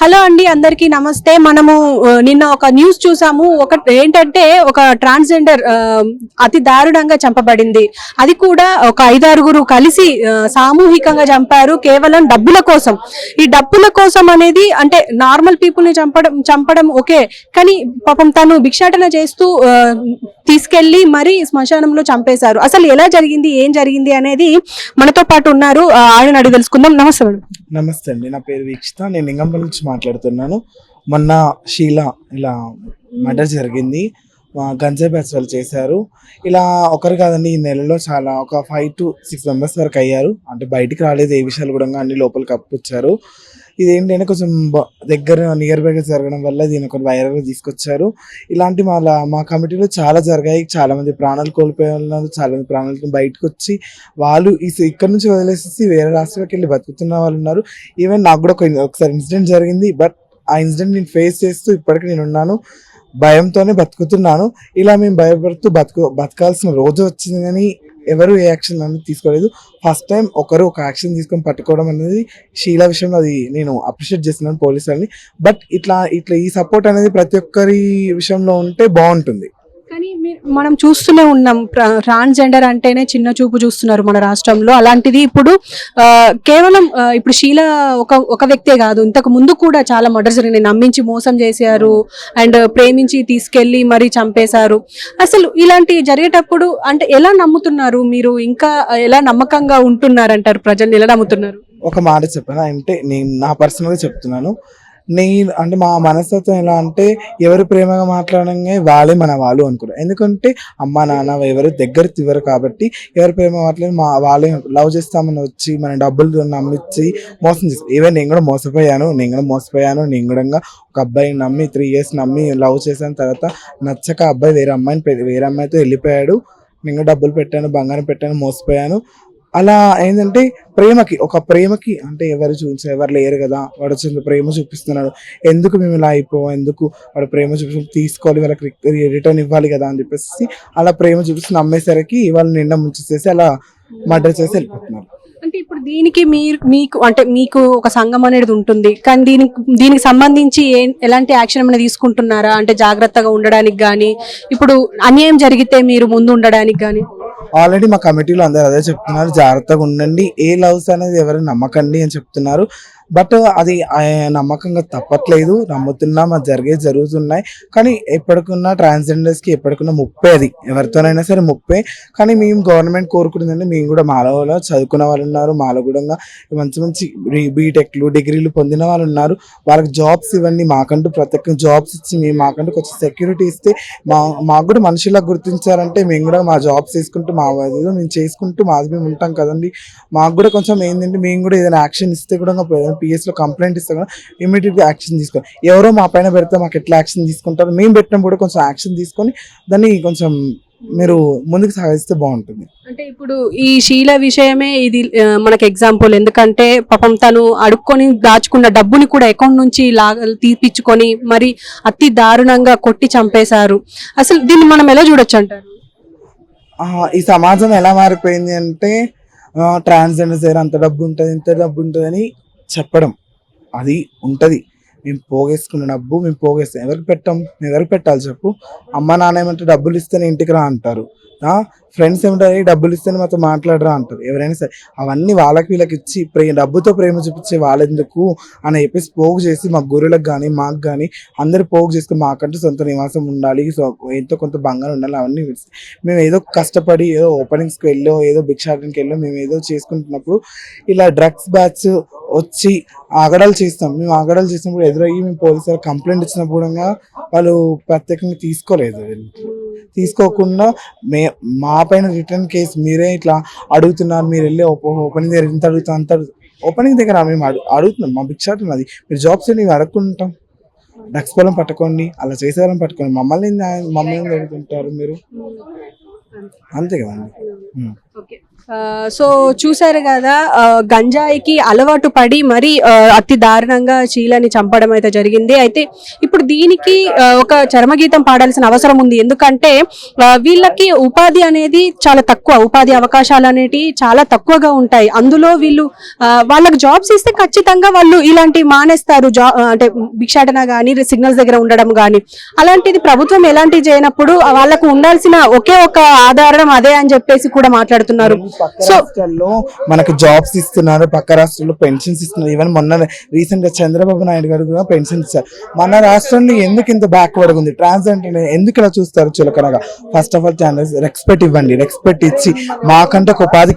Hello అండి, అందరికీ నమస్తే. మనము నిన్న ఒక న్యూస్ చూసాము. ఏంటంటే ఒక ట్రాన్స్జెండర్ అతి దారుణంగా చంపబడింది. అది కూడా ఒక 5-6 కలిసి సామూహికంగా చంపారు కేవలం డబ్బుల కోసం. ఈ డబ్బుల కోసం అనేది అంటే నార్మల్ పీపుల్ ని చంపడం ఓకే, కానీ పాపం తను భిక్షాటన చేస్తూ తీసుకెళ్లి మరీ శ్మశానంలో చంపేశారు. అసలు ఎలా జరిగింది, ఏం జరిగింది అనేది మనతో పాటు ఉన్నారు. ఆయన అడిగి తెలుసుకుందాం. నమస్తే మేడం. నమస్తే అండి, నా పేరు వీక్షిత. నేను లింగంపల్లి నుంచి మాట్లాడుతున్నాను. మొన్న షీలా ఇలా మర్డర్ జరిగింది. గంజాయి బ్యాచ్ వాళ్ళు చేశారు. ఇలా ఒకరు కాదండి, ఈ నెలలో చాలా ఒక 5 to 6 మెంబర్స్ వరకు అయ్యారు. అంటే బయటికి రాలేదు ఏ విషయాలు కూడా, అన్ని లోపలికి కప్పుచ్చారు. ఇదేంటంటే కొంచెం దగ్గర నియర్ బైగా జరగడం వల్ల దీన్ని కొంచెం వైరల్గా తీసుకొచ్చారు. ఇలాంటి మా కమిటీలో చాలా జరిగాయి. చాలా మంది ప్రాణాలు కోల్పోయే ఉన్నారు. చాలా మంది ప్రాణాలతో బయటకు వచ్చి వాళ్ళు ఇక్కడ నుంచి వదిలేసేసి వేరే రాష్ట్రాలకు వెళ్ళి బతుకుతున్న వాళ్ళు ఉన్నారు. ఈవెన్ నాకు కూడా ఒకసారి ఇన్సిడెంట్ జరిగింది. బట్ ఆ ఇన్సిడెంట్ నేను ఫేస్ చేస్తూ ఇప్పటికీ నేను ఉన్నాను, భయంతోనే బతుకుతున్నాను. ఇలా మేము భయపడుతూ బతకాల్సిన రోజు వచ్చింది, కానీ ఎవరు ఏ యాక్షన్ అనేది తీసుకోలేదు. ఫస్ట్ టైం ఒకరు ఒక యాక్షన్ తీసుకొని పట్టుకోవడం అనేది షీలా విషయంలో అది నేను అప్రిషియేట్ చేస్తున్నాను పోలీసు వాళ్ళని. బట్ ఇట్లా ఈ సపోర్ట్ అనేది ప్రతి ఒక్కరి విషయంలో ఉంటే బాగుంటుంది. కానీ మనం చూస్తూనే ఉన్నాం, ట్రాన్స్జెండర్ అంటేనే చిన్న చూపు చూస్తున్నారు మన రాష్ట్రంలో. అలాంటిది ఇప్పుడు కేవలం ఇప్పుడు షీలా ఒక వ్యక్తే కాదు, ఇంతకు ముందు కూడా చాలా మర్డర్స్ జరిగినాయి. నమ్మించి మోసం చేశారు అండ్ ప్రేమించి తీసుకెళ్లి మరీ చంపేశారు. అసలు ఇలాంటి జరిగేటప్పుడు అంటే ఎలా నమ్ముతున్నారు మీరు, ఇంకా ఎలా నమ్మకంగా ఉంటున్నారంటారు? ప్రజల్ని ఎలా నమ్ముతున్నారు? ఒక మాట చెప్పాను అంటే, నేను నా పర్సనల్గా చెప్తున్నాను. అంటే మా మనస్తత్వం ఎలా అంటే, ఎవరు ప్రేమగా మాట్లాడంగా వాళ్ళే మన వాళ్ళు అనుకున్నారు. ఎందుకంటే అమ్మ నాన్న ఎవరు దగ్గర తివ్వరు కాబట్టి ఎవరు ప్రేమ మాట్లాడి వాళ్ళే లవ్ చేస్తామని వచ్చి మన డబ్బులు నమ్మించి మోసం చేస్తారు. ఈవెన్ నేను కూడా మోసపోయాను. నేను కూడా ఒక అబ్బాయిని నమ్మి 3 years నమ్మి లవ్ చేశాను. తర్వాత నచ్చక అబ్బాయి వేరే అమ్మాయితో వెళ్ళిపోయాడు. నేను డబ్బులు పెట్టాను, బంగారం పెట్టాను, మోసపోయాను. అలా ఏంటంటే ప్రేమకి అంటే ఎవరు లేరు కదా, వాడు వచ్చి ప్రేమ చూపిస్తున్నాడు, ఎందుకు మేము ఇలా ఎందుకు వాడు ప్రేమ చూపిస్తు తీసుకోవాలి, వాళ్ళకి రిటర్న్ ఇవ్వాలి కదా అని చెప్పేసి అలా ప్రేమ చూపిస్తూ నమ్మేసరికి వాళ్ళు నిండా ముంచేసేసి అలా మర్డర్ చేసి వెళ్ళిపోతున్నారు. అంటే ఇప్పుడు దీనికి మీకు ఒక సంఘం అనేది ఉంటుంది, కానీ దీనికి సంబంధించి ఎలాంటి యాక్షన్ ఏమైనా తీసుకుంటున్నారా? అంటే జాగ్రత్తగా ఉండడానికి కానీ, ఇప్పుడు అన్యాయం జరిగితే మీరు ముందు ఉండడానికి కానీ. ఆల్రెడీ మా కమిటీలో అందరూ అదే చెప్తున్నారు, జాగ్రత్తగా ఉండండి, ఏ లవ్స్ అనేది ఎవరు నమ్మకండి అని చెప్తున్నారు. బట్ అది నమ్మకంగా తప్పట్లేదు, నమ్ముతున్నాం, అది జరుగుతున్నాయి. కానీ ఎప్పటికున్నా ట్రాన్స్జెండర్స్కి ఎప్పటికున్నా ముప్పే, అది ఎవరితోనైనా సరే ముప్పే. కానీ మేము గవర్నమెంట్ కోరుకుంటుందంటే, మేము కూడా మాలో చదువుకున్న వాళ్ళు ఉన్నారు, మాలో కూడా మంచి బీటెక్లు డిగ్రీలు పొందిన వాళ్ళు ఉన్నారు. వాళ్ళకి జాబ్స్ ఇవ్వండి, మాకంటూ ప్రత్యేకంగా జాబ్స్ ఇచ్చి మాకంటూ కొంచెం సెక్యూరిటీ ఇస్తే మాకు కూడా మనుషులకు గుర్తించారంటే మేము కూడా మా జాబ్స్ తీసుకుంటూ మా మేము చేసుకుంటూ మాది మేము ఉంటాం కదండి. మాకు కూడా కొంచెం ఏంటంటే, మేము కూడా ఏదైనా యాక్షన్ ఇస్తే కూడా PS లో కంప్లైంట్ ఇస్తే కూడా ఇమీడియట్గా యాక్షన్ తీసుకోవాలి. ఎవరో మా పైన పెడితే మాకు ఎట్లా యాక్షన్ తీసుకుంటారు, మేము పెట్టినప్పుడు కూడా కొంచెం యాక్షన్ తీసుకొని దాన్ని కొంచెం మీరు ముందుకు సాగిస్తే బాగుంటుంది. అంటే ఇప్పుడు ఈ షీలా విషయమే ఇది మనకు ఎగ్జాంపుల్. ఎందుకంటే పాపం తను అడుక్కొని దాచుకున్న డబ్బుని కూడా అకౌంట్ నుంచి తీపిచ్చుకొని మరి అతి దారుణంగా కొట్టి చంపేశారు. అసలు దీన్ని మనం ఎలా చూడొచ్చు అంటారు? ఈ సమాజం ఎలా మారిపోయింది అంటే, ట్రాన్స్జెండర్స్ దగ్గర అంత డబ్బు ఉంటుంది, ఇంత డబ్బు ఉంటుంది అని చెప్పడం అది ఉంటుంది. మేము పోగేసుకున్న డబ్బు మేము పోగేస్తాం, ఎవరికి పెట్టాలి చెప్పు? అమ్మ నాన్న ఏమంటే డబ్బులు ఇస్తేనే ఇంటికి రా అంటారు, ఫ్రెండ్స్ ఏమంటారు డబ్బులు ఇస్తేనే మాతో మాట్లాడరా అంటారు. ఎవరైనా సరే అవన్నీ వీళ్ళకి ఇచ్చి డబ్బుతో ప్రేమ చూపించే వాళ్ళెందుకు అని చెప్పేసి పోగు చేసి మా గురువులకు కానీ మాకు కానీ అందరు పోగు చేసుకుని మాకంటూ సొంత నివాసం ఉండాలి, ఎంతో కొంత బంగారం ఉండాలి. అవన్నీ మేము ఏదో కష్టపడి ఏదో ఓపెనింగ్స్కి వెళ్ళో ఏదో భిక్షాటనకి వెళ్ళో మేము ఏదో చేసుకుంటున్నప్పుడు ఇలా డ్రగ్స్ బ్యాచ్ వచ్చి ఆగడాలు చేస్తాం. మేము ఆగడాలు చేసినప్పుడు ఎదురయ్యి మేము పోలీసులు కంప్లైంట్ ఇచ్చినప్పుడు వాళ్ళు ప్రత్యేకంగా తీసుకోకుండా మా పైన రిటర్న్ కేసు మీరే ఇట్లా అడుగుతున్నారు, మీరు వెళ్ళి ఓపెనింగ్ దగ్గర ఇంత అడుగుతాం అంత ఓపెనింగ్ దగ్గర మేము అడుగుతున్నాం. మా భిక్షాటన అది, మీరు జాబ్స్ మేము అడుక్కుంటాం, డ్రగ్స్ పొలం పట్టుకోండి, అలా చేసేవాళ్ళని పట్టుకోండి, మమ్మల్ని అడుగుతుంటారు మీరు, అంతే కదండి. సో చూసారు కదా, గంజాయికి అలవాటు పడి మరి అతి దారుణంగా షీలని చంపడం అయితే జరిగింది. అయితే ఇప్పుడు దీనికి ఒక చరమగీతం పాడాల్సిన అవసరం ఉంది. ఎందుకంటే వీళ్ళకి ఉపాధి అనేది చాలా తక్కువ, ఉపాధి అవకాశాలు అనేటివి చాలా తక్కువగా ఉంటాయి. అందులో వీళ్ళు వాళ్ళకి జాబ్స్ ఇస్తే ఖచ్చితంగా వాళ్ళు ఇలాంటి మానేస్తారు. అంటే భిక్షాటన కానీ సిగ్నల్స్ దగ్గర ఉండడం కానీ, అలాంటిది ప్రభుత్వం ఎలాంటివి చేయనప్పుడు వాళ్ళకు ఉండాల్సిన ఒకే ఒక ఆధారం అదే అని చెప్పేసి కూడా మాట్లాడుతున్నారు. పక్క రాష్ట్రాల్లో మనకు జాబ్స్ ఇస్తున్నారు, పక్క రాష్ట్రాల్లో పెన్షన్స్ ఇస్తున్నారు. ఈవెన్ మొన్న రీసెంట్ గా చంద్రబాబు నాయుడు గారు కూడా పెన్షన్ ఇస్తారు. మన రాష్ట్రంలో ఎందుకు ఇంత బ్యాక్వర్డ్ ఉంది? ట్రాన్స్జెండర్ ఎందుకు ఇలా చూస్తారు చులకనగా? ఫస్ట్ ఆఫ్ ఆల్ రెస్పెక్ట్ ఇవ్వండి. రెస్పెక్ట్ ఇచ్చి మాకంటే ఒక ఉపాధి